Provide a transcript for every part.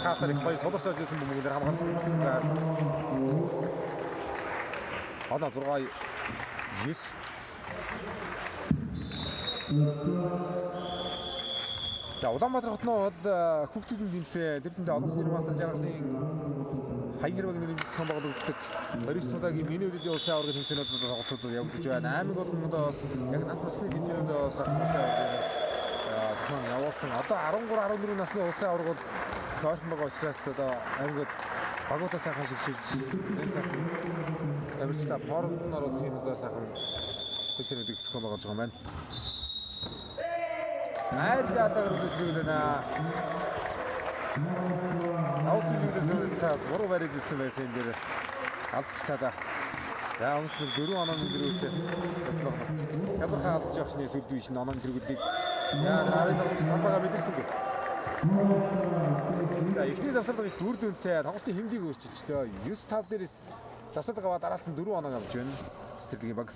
Хаасар их гоё суларч орж ирсэн бөмбөг дээр хамгаалж ирсэн байна. Одоо 6-9. За Улаанбаатар хотноо бол хүүхдүүдийн тэмцээн тэр дэндээ олон сүрийн мастер жаргалын хаяг хэрвээ нэрмжсэн байгуулагддаг 29 удаагийн миний үеийн улсын аварга тэмцээнүүдэд тоглолтууд явагдаж байна. Аймаг болгоомдоо бас яг нас насны тэмцээнүүд улсын аварга явуулсан. Одоо 13 14 насны улсын аварга бол тойрхон байгаа учраас одоо аймагт багуудаа сайхан шигшиж энэ сайхан амжилттай формноор болох юм удаа сайхан тэмцээнүүдийг зохион байгуулж байгаа юм байна. Айрда дагарулсрүүлнэ. Аутилүүдээс та буруу барьж ирсэн байсан энэ дээр алдчихлаа да. За өнөөдөр 4 онооны зэрэгтэй бас тоглолт. Хямрахаа алдчих явах шний сүлд биш онооны зэрэгүүдийг яа нарийн тоглолт тамбагаа мэдэрсэнгүй. За эхний завсарлага их үр дүнтэй тоглолтын хэмжээг өөрчилжлээ. 9-5 дээрээс завсарлага аваад араас нь 4 оноо авч байна. Цэцэрлэгийн баг.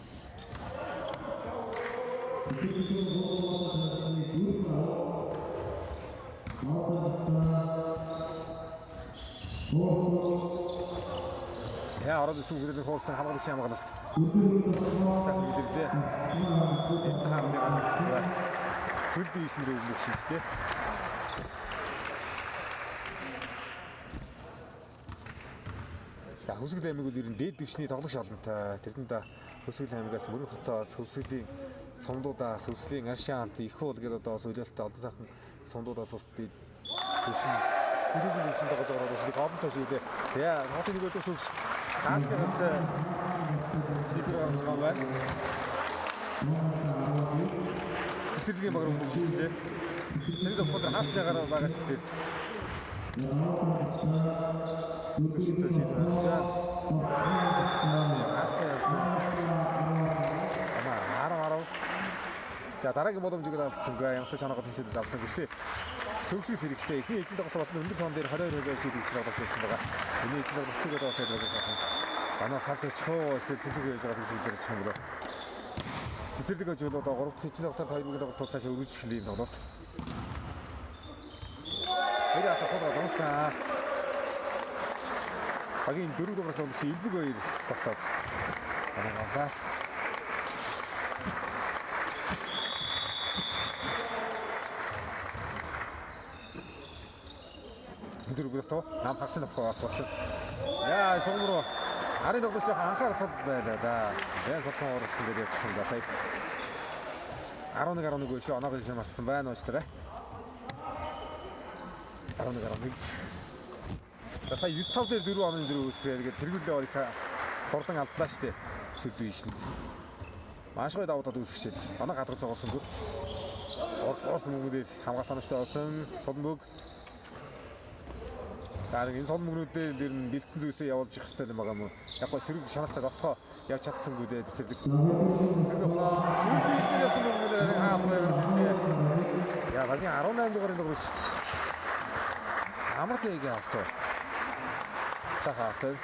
Яа ороод исэн хүлээлт хуулсан хамгаалагч хамгаалалт. Сайхан мэдэрлээ. Энд хааны ганц сүлд вишнэр өгөх шийдтэй. За Хөсгөл аймаг бол ерөн дээд дэвшний тоглогч олонтой. Тэрдэнд Хөсгөл аймагаас Мөрөн хотоос Хөвсгөлийн сумдуудаас Хөвсгөлийн Аршаант их уул гэдэг одоо бас уйлалтай олон сайхан сумдуудаас бас дэвшин хэрэг дэвшин тоглож байгаа Хөсгөлийг олонтой шийдээ. За хотын нэг өдөр шүүгч хаалгатай шийдвэр гаргасан байна. Цэцэрлэгийн баг руу шийдээ. Зэрэг автомат хаалтайгаар байгаа шийдээр. Төсөлтөд шийдвэр гаргаж байна. За дараагийн боломжийг алдсангүй ямар ч чанаагаар тэмцээд авсан. Гэхдээ төгсгөл хэрэгтэй. Эхний эзэн тоглолт болсон өндөр сон дээр 22% шийдвэр тоглож байсан байгаа. Миний эзэн тоглолтыг одоо сайн байгаа. Манай салж очихоо эсвэл төгсгөл хийж байгаа төгсгөл дээр чамраа. Цэцэрлэг гэж бол одоо 3 дахь эзэн тоглолтод 2-1 тоглолтод цаашаа өргөжлөх юм тоглолт. Тэр яхаа содоо донсан. Багийн 4 дугаар тоглолт Илбэг 2 тоглолт. Анагаа. Өдөр бүртөө нам хагсан авсан. Яа шугамруу харин тоглож байгаа анхаарал сод байлаа да. Яг содхон оролцсон дээр явчих юм да сая. 11 гол шүү оноог их мартсан байна уучлаарай. 11. За сая 9-5 дээр 4 онооны зэрэг үүсчихээ. Тэгээд тэргүүлээ орихаа хурдан алдлаа штэ. Сүлдүү ишин. Маш гоё давуу тал үүсгэчээд оноо гадар зогсонгүй. Ордоос мөнгөдөр хамгаалалттай болсон Солонбөг. Харин энэ сон мөнгнүүдээр дэр нь бэлдсэн зүйлсээ явуулж явах хэрэгтэй юм байгаа юм уу? Яг гоо сэрэг шаналтай дотлоо явж чадсангүй дээ цэцэрлэг. Сүлдүү ишнээс явсан мөнгнүүдээр хаалгаа явуулсан. Яа багийн 18 дугаарыг дөрөс. Амар зээг явалтаа. Сахалтай.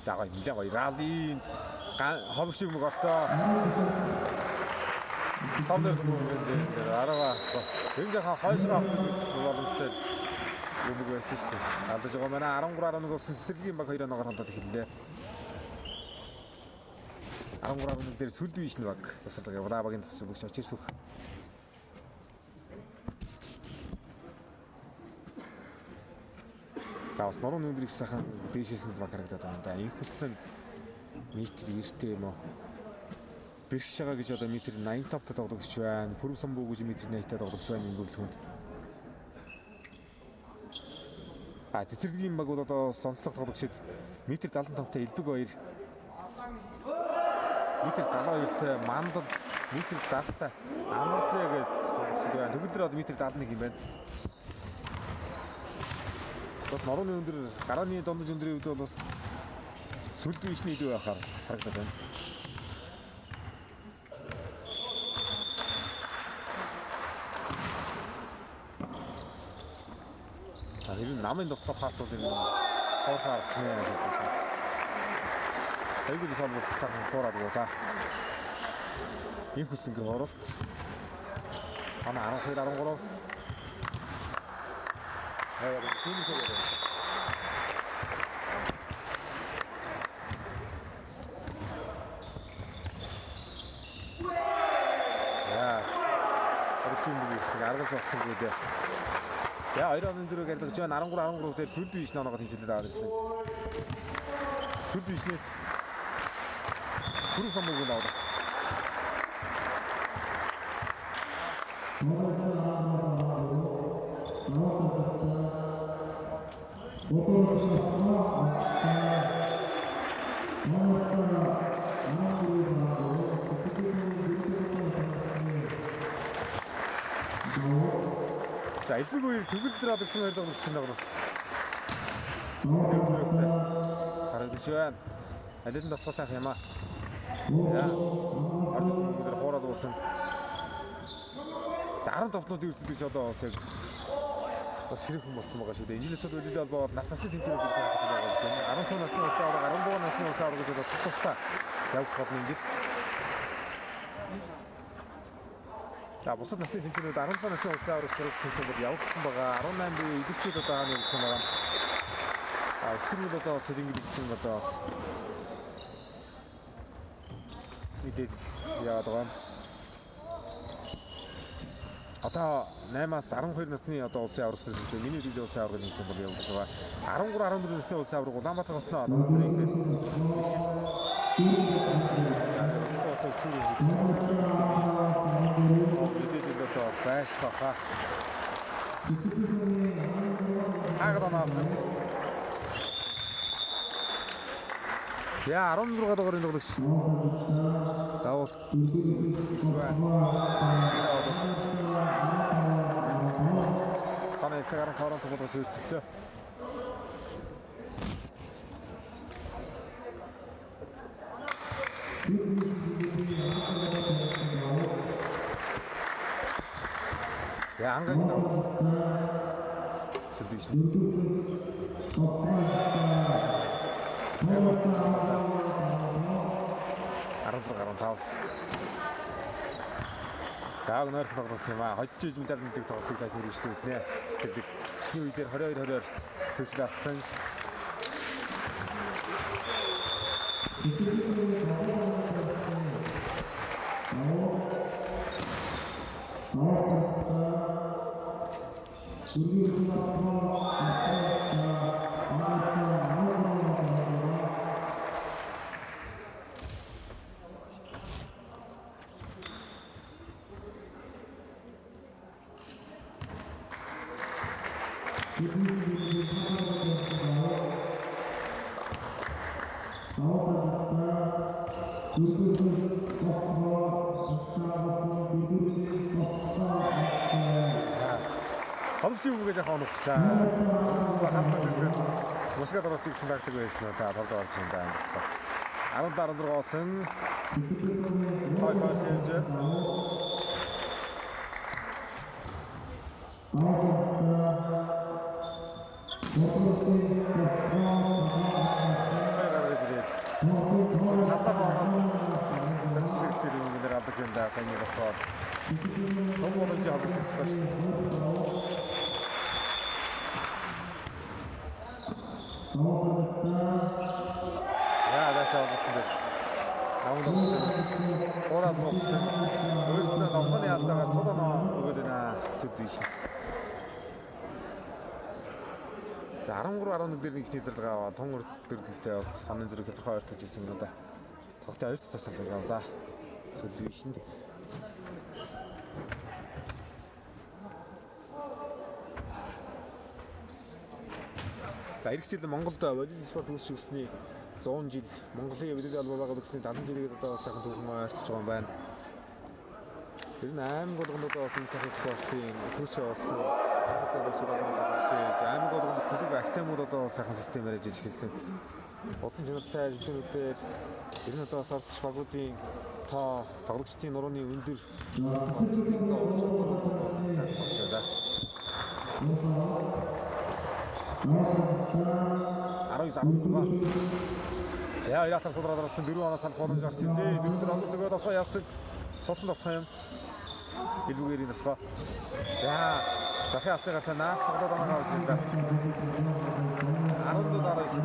За нэлээд гоё ралли ховш шиг мөг орцоо. Томдор мөнгөнд арава. Энэ жахан хойшоо авах гэж боломжтой юм байсан шүү дээ. Алдаж байгаа манай 13-11 болсон цэцэрлэгийн баг 2 оноогоор холдоод эхэллээ. 13-11 дээр сүлд биш нэг баг засалгаа яваа багийн тасчлуугч очирсүх. Тавс нуруу нүдрийг сайхан дээшээс нь баг харагдаад байна да. Инх хүслэн метр эртээ юм уу? Бэрх шагаа гэж одоо метр 85 та тоглогч байна. Пүрэв самбуу гэж метр 80 та тоглогч байна энэ бүлгэнд. Цэцэрлэгийн баг бол одоо сонцлог тоглогчид метр 75 та Элбэг 2 метр 72 та Мандал метр 70 та Амарцээ гэж тоглогчид байна. Төгөлдөр одоо метр 71 юм байна. бас норууны өндөр гарааны дондож өндрийн үед бол бас сүлд вишний илүү байхаар харагдаад байна. Энэ намын дотор пассууд энэ хоолоор нэ гэж. Айгуу сайн болчихсан хоороод байгаа. Их хүсэнгийн оролт. Ана 12 13. Хаяа тийм их байна. Яа. Орчин бигсэн аргаж болсон гэдэг. Яа 2 оны зэрэг гаргаж байна 13 дээр сүлд виш ногоог хэмжүүлээд аваад ирсэн. Сүлд вишнээс хүрэн самбыг аваад. За элбэг үеэр төгөлдөр авдагсан хоёр даглагч чинь ногроо. Өндрөвтэй. Харагдаж байна. Алин дотор сайхан юм аа. Яа. Арчсан бүгдээр хоороод уусан. 10 товтнуудын үрсэл гэж одоо бас яг бас хэрэг хүн болсон байгаа шүү дээ. Инжилээс үлдээд бол нас насны тэмцээн гэж байгаа гэж байна. 15 насны улсын авраг, 13 насны улсын авраг гэж одоо тусдаа явагдах болно инжил. За бусад насны тэмцээнүүд 17 насны улсын аврагч зэрэг тэмцээнд явагдсан байгаа. 18 буюу эдгэрчүүд одоо хаана явагдсан байгаа. Өсвөрүүд одоо бас ингэж гисэн одоо бас мэдээд яваад байгаа. Одоо 8-аас 12 насны одоо улсын аврагч зэрэг тэмцээн миний үеийн улсын аврагын тэмцээн бол явагдаж байгаа. 13 14 насны улсын авраг Улаанбаатар хотноо одоо сарын ихээр бас байж баха. Агадонаас. Яа 16 дугаарыг тоглогч. Давуу. Танай цагаар хооронд тоглож ирчихлээ. Ангагийн давуу. Сэдвиш. 15. Дааг нөр тоглох юм аа. Хожиж медаль мэддэг тоглолтыг цааш мөрөжтэй үлнэ. Сэтгэдэг. Эхний үедэр 22-20-оор төсөл алдсан. Холбоч үгүй яг оногчлаа. Хамтдаа зэрэг Москвад орж ирсэн байдаг байсан уу та толд орж юм даа. 17-16 осон. Хой хийж. Сайн нэг болохоор том жоо болчихлоо шүү дээ. Яа датаа болчихлоо. Авлаа. Ораад болсон. Өөрсдөө давханы алдаагаар суланаа өгөөд байна. Зүдвиш. 13-11 дээр нэг хийсэлгээ тун өрдөртэй бас хамгийн зэрэг тодорхой ойртож ирсэн юм да. Тогтоо хоёр тасалж байгаа юм да. Solution. За эх жил Монголд волейбол спорт үүсч өссөний 100 жил Монголын волейбол албаа байгуулагдсны 70 жилийн одоо сайхан түүхэн ойртож байгаа юм байна. Тэр нь аймаг болгонд одоо бас энэ сайхан спортын түүч болсон. Залуучууд одоо аймаг болгонд клуб акт системүүд одоо сайхан системээр ажиж эхэлсэн. Улсын чанартай тэмцээнүүдэд ер нь одоо оролцогч багуудын тоо тоглогчдын нурууны өндөр оролцолтыг одоо урьд чадвараар сайхан болж байна. 19-16. Яа яатар сулраад орсон 4 оноос салах боломж гарч ирлээ. 4-4 онгодгоо давхаа явсан. Султан давхаа юм. Илбүгээрийн давхаа. Яа захын алтны гартаа наас тоглоод байгаа гэж байна. 17-19.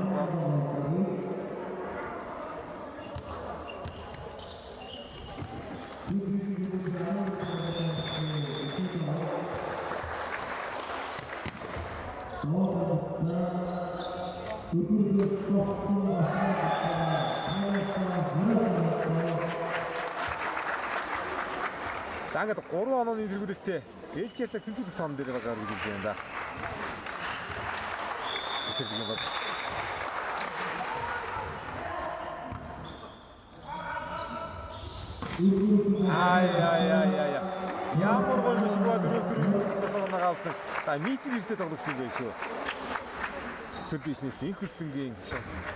За ингээд 3 онооны зэрэгүүлэлтээ ээлжээр цаг тэнцвэрх тоон дээр байгаа гэж хэлж байна да. Тэсэрдэг юм байна. Ай. Ямар гол биш бод 4-4 авсан. За митинг ирдэг тоглогч юм байх шүү. Сүлдийснээс их хөстөнгийн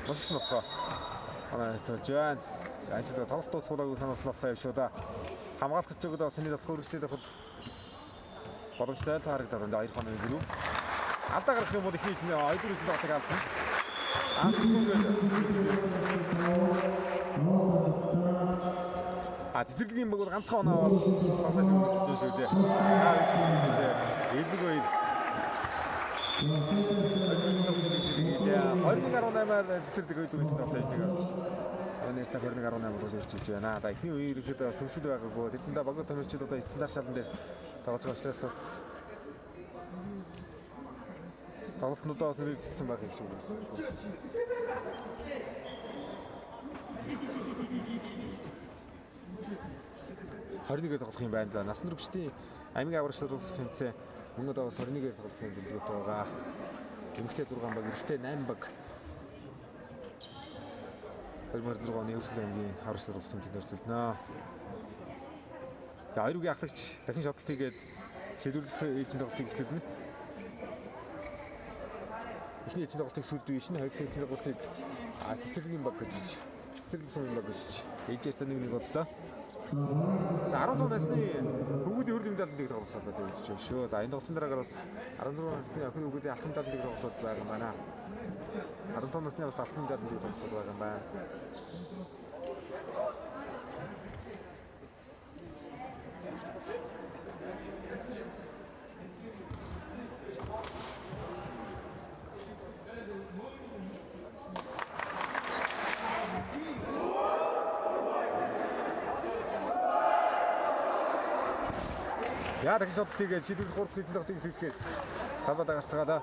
маш их нотгоо. Манай Жан ажил тоглолт дуусгуулаагүй санаас нотгоо явшуу да. Хамгаалагч өгдөө саний дотор үргэлжлээд явахад боломжтой харагдаад байна. 2 хоногийн зэрэг. Алдаа гарах юм бол ихний чинь 2 жил батаг алдсан. Цэцэрлэгийн баг ганцхан оноо процесс хийж шүү дээ. Эдэг хоёр. 21-18-аар цэцэрлэг хоёр төрөлд тоглож байгаа гэж. Өнөөдөр цаг 21-18 болж ирж байна. За эхний үеэр ихэд сүмсэл байгаагүй. Тэдэндээ багууд томирчид одоо стандарт шалан дээр тоглож байгаа учраас бас тоглолтнуудаа бас нэрийгдсэн байх юм шиг байна. 21-ээр тоглох юм байна. За насан туршидын аймгийн аврагчлал тэмцээн мөн одоо бас 21-ээр тоглох юм билгүүт байгаа. Эмэгтэй 6 баг, эрэгтэй 8 баг. 2006 оны Өвсгөл аймгийн аврагчлал тэмцээнд өрсөлдөнө. За хоёр үгийн ахлагч дахин шотлолт хийгээд шийдвэрлэх ээлжийн тоглолтыг эхлүүлнэ. Эхний ээлжийн тоглолтыг сүлдүү шин, хоёр дахь ээлжийн тоглолтыг цэцэрлэгийн баг гэж цэцэрлэг сумын баг гэж ээлжээр цаа нэг боллоо. За 15 насны хөвгүүдийн хөрөлд медалийг тоглоход байдаг гэж шүү. За энэ тоглолтын дараагаар бас 16 насны охин хөвгүүдийн алтан медалийг тоглоход байгаа юм байна. 15 насны бас алтан медалийг тоглоход байгаа юм байна. Яа дахин шотлтыг шийдвэрлэх 3 дахь ээлжийн тоглолтыг эхлүүлэхэд таваад гарцгаалаа.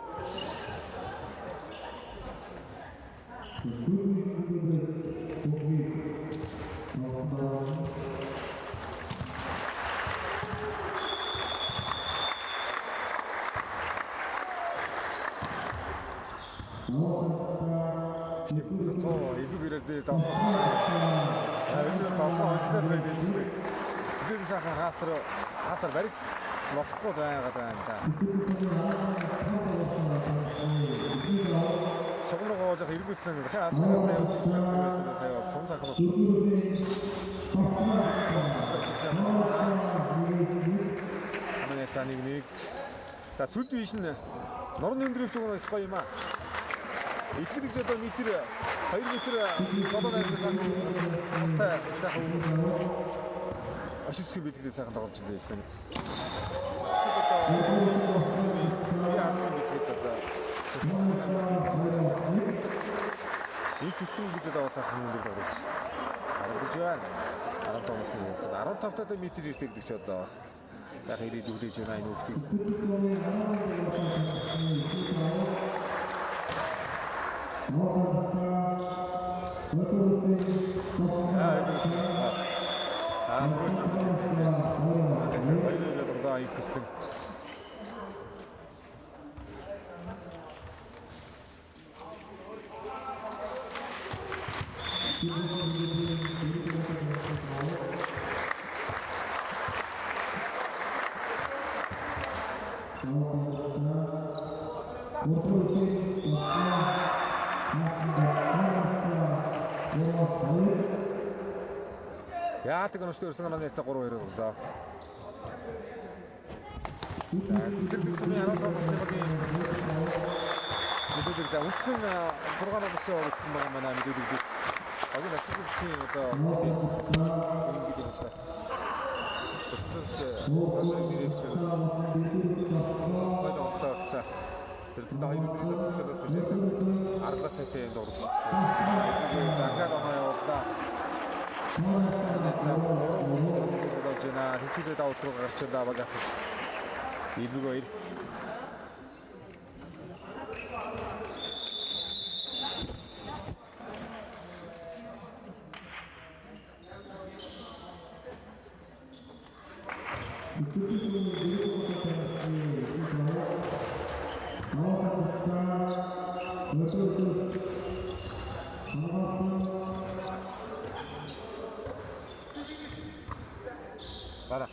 Илбүгээрээ дээр давтаа. Энэ давтаа өсөлтөд байдчихсан. Тэгээд сайхан хаалтар бариг болохгүй байгаад байна да. Шогноо гоожих эргүүлсэн дахин хаалтартай явуулсан гэсэн сая том сайхан болсон. Манай цааныг нэг за сүлд биш нь нурны өндрөвч өгнө их гоё юм аа. Итгэдэг зөв метр 2 метр болоод байсан сайхан ашигсгүй бэлтгэл сайхан тоглож байсан. Их хэсэг гэж одоо сайхан өндөр тоглож харагдаж байна. 15 насны хэмжээ 15 метр иртэгдэг ч одоо бас сайхан ирээд үлээж байна энэ хүүхдийг. Яадаг өнөстэй өрсөн гараа нэрцээ 3-2 боллоо. Тэгэлсэн яараа тоосны мэдээлэл за үндсэн 6 ногоос өгсөн байгаа манай мэдээлэл. Огийн асуулт чинь одоо ингэдэг юм шиг. Тэсвэрч цаазын нэрч спайдолтаа тэрдээ хоёр өдрийн төгсөөс нэлээсэн аргаас сайтай юм дурдж. Дахиад оноо явуулаа. Жина хичээлээ давтруу гарч байгаа багтаж. Илүүгээр Бара.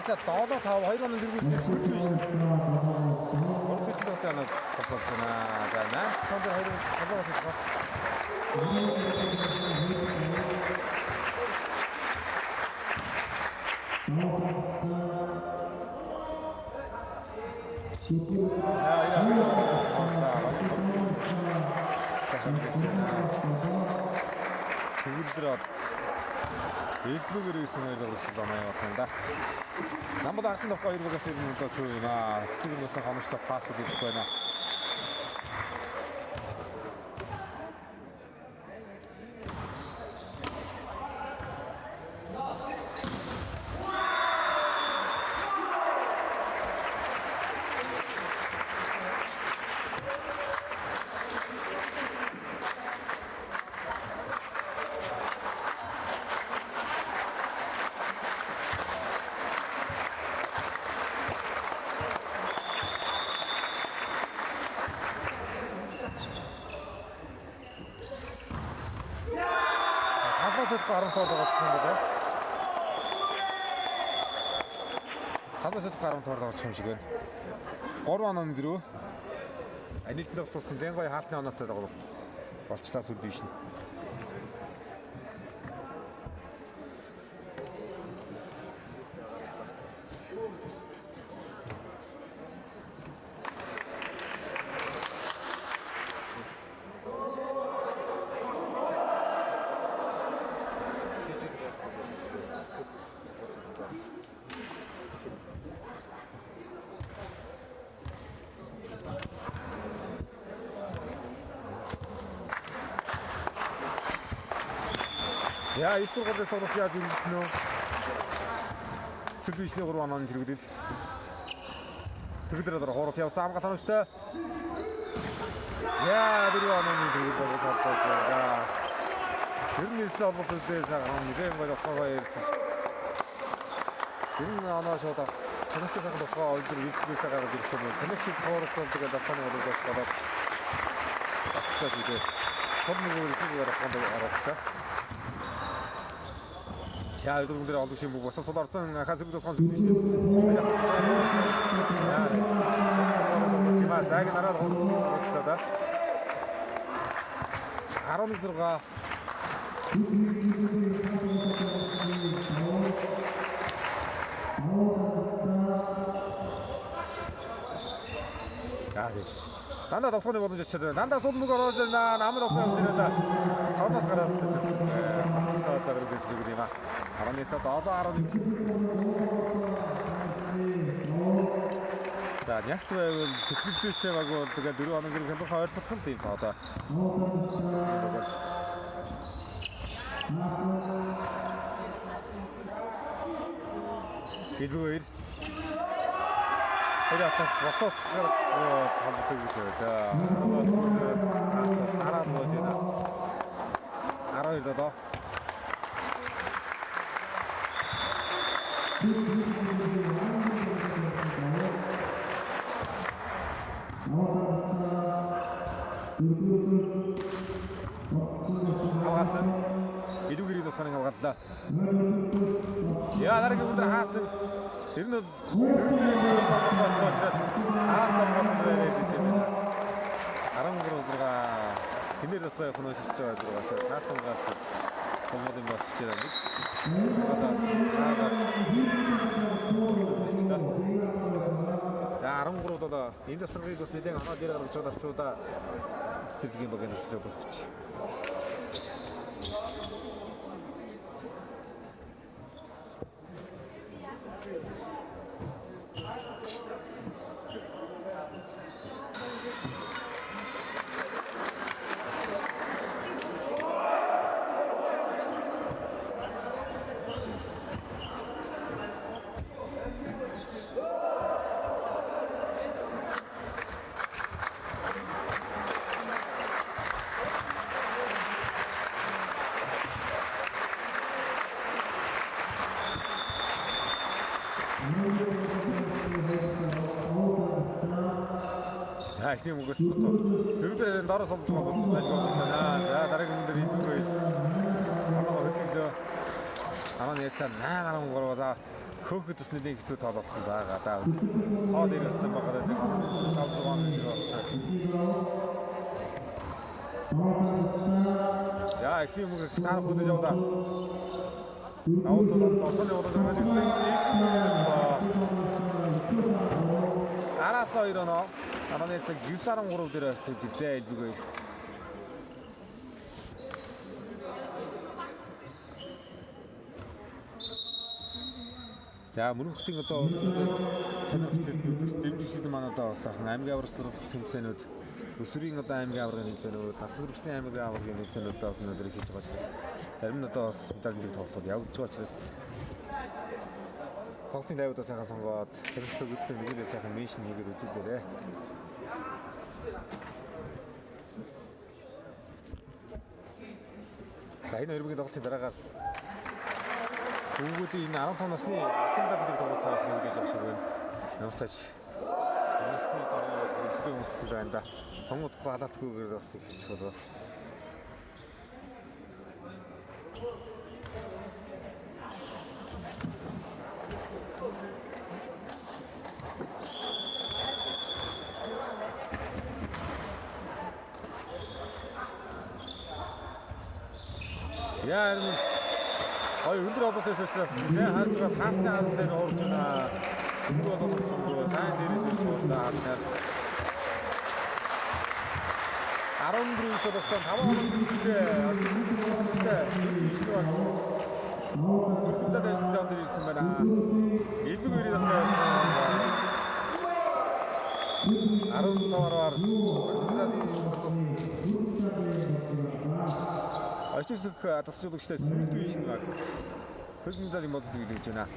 За доолоо 5 2 оноо дэргүүлнээс үлдсэн шин. Ордогч дотор анаа тоглосон аа. За 8 тоноор 2 тоглоос байгаа. Элбэгэр ирсэн ойлгож байна юм да. Намд агсан тохоо хоёргоос ирнэ одоо чуу юм аа. Тэгнээс хоногтой пасс хийх байна. Гарантаа болчихсон байна. Хагасд гарантаа болчих юм шиг байна. 3 оноо зэрэг. Анилтд болсон дэн гой хаалтны оноотой тоглолт болчлаа сүл биш нь. За 9 сургуулиас сурч яаж ирэх нөө. Сэлбишний 3 онооны зэрэгдэл. Тэгдэрээр хоорот явсан амгалт ханамжтай. Яа, 4 онооны зэрэгдэл болоод. Тэрнээс олбогдсон цагаан нэгэн болохоо ярьж. Тэр оноо шууд чанартай цагаан болохоо олдор үйлчлээс гараад ирэх юм. Санах шиг хоорот болдог даханы оролцож болоод. Ачтаас үгүй. Содногоор эсвэл гарахад яа өдөр өндөр олдох юм уу босоо суларсан хасаг дотхон сүлжээс яа зааг нараад болчихлоо да 16 яагэс дандаа довтооны боломж очоод дандаа сулмог ороод намд довтоо явсан да тавнаас гараад ирсэн саатаар үдээс шиг юм аа 11-ээс 7-11 за ягт байвал сэтгэл зүйтэй баг бол тэгээд 4 оноо зэрэг хямдхан ойртолох л тийм одоо Илбүүр Хөөс босоод хамтдаг үү да. Дараа нь болж байна. 12 доо. Авасан илүүгэрийг тусганы авгаллаа. Яа дараагийн өдөр хаасан. Тэр нь дөрөвдөрөөс өөр самбар болчихсон. Хаалтан болоод байж байна. 13 хинээр дотоо явах нь шилж байгаа зэрэг басаа цаатан гаалт томод юм болчихж байна. За 13 доо энэ засварыг бас нэгэн оноо дээр гаргаж байгаа авчуудаа цэцэрлэгийн баг энэ засвар болчих. Ихний мөнгөс дөрөвдөр дороо сомж байгаа бол байж байна. За дараагийн өндөр хэлбэгүй. Манай хөдөлгөө. Манай ярьцаа 8-13 за хөөхөд бас нэг хэцүү тоол болсон заагаа да. Тоо дээр явсан байгаа даа. Манай 5-6 минут болсон. Яа ихний мөнгө таар хөдөлж явлаа. Наултад толгойн урд гарч ирсэн. Араас 2 оноо. Манай ярьцаг 9-13 дээр очиж ирлээ илбэгүй. За мөрөн хотын одоо сонирхчид үзэгч дэмжигчид маань одоо бас ахын аймгийн аврагчлалт тэмцээнүүд өсвөрийн одоо аймгийн аврагын тэмцээнүүд бас хүрэгчний аймгийн аврагын тэмцээнүүд бас өнөөдөр хийж байгаа учраас зарим нь одоо бас медальны тоглолтууд явагдаж байгаа учраас тоглолтын тайвуудаа сайхан сонгоод сонирхдаг үздэг нэгээрээ сайхан меншн хийгээд үзүүлээрэй. За энэ хоёрын тоглолтын дараагаар өвгүүдийн энэ 15 насны ахын дараагийн тоглолт хийгдэж байгаа шиг байна. Ямар тач насны тоглолт үздэг хүмүүс байна да. Тонгодгүй халаалтгүйгээр бас их хийчих болоо. Яа энэ ой өндөр облоос өслөөс нэ харж байгаа таасны хаан дээр уурж байгаа өнгө болгосон гоо сайн дээрээс үж удаа харна 14-өөс болсон 5 хоногийн очижтэй ийшээ бүрдээд ажилладаг дээр ирсэн байна. Илбэг 2-ийн татгаас 15-аар очиж тасчлуулагчтай сүүлд үе шин баг. Хөлбөмбөгийн бодлыг илэрж байна.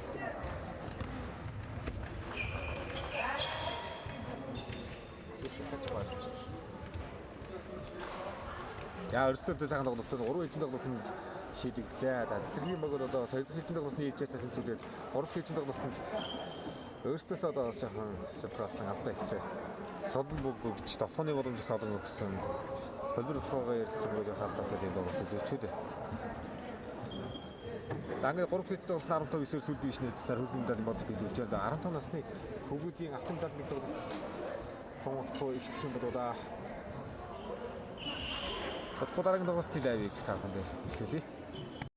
Яа өрсөлдөд сайхан тоглолтод 3 ээлжийн тоглолтод шийдэглээ. Цэцэрлэгийн богор одоо сая ээлжийн тоглолтны ээлжээс тэнцвэрээр 3 ээлжийн тоглолтод өөрсдөөс одоо сайхан шалтгаалсан алдаа ихтэй. Содон бүгч товхоны боломж их олон өгсөн. Холбор толгойгоо ярилцсан гэж хаалдаатай энэ тоглолтод зүчүүд. За ингээд 3 ээлжийн тоглолт 15-9-ээр сүүлд биш нээцээр хөлбөмбөгийн бодлыг биелүүлж байгаа. 15 насны хөвгүүдийн алтан медаль нэг тоглолт томоохгүй ихтгэх юм бол да. Дараагийн тоглолтын лайвыг та бүхэнд хэлүүлье.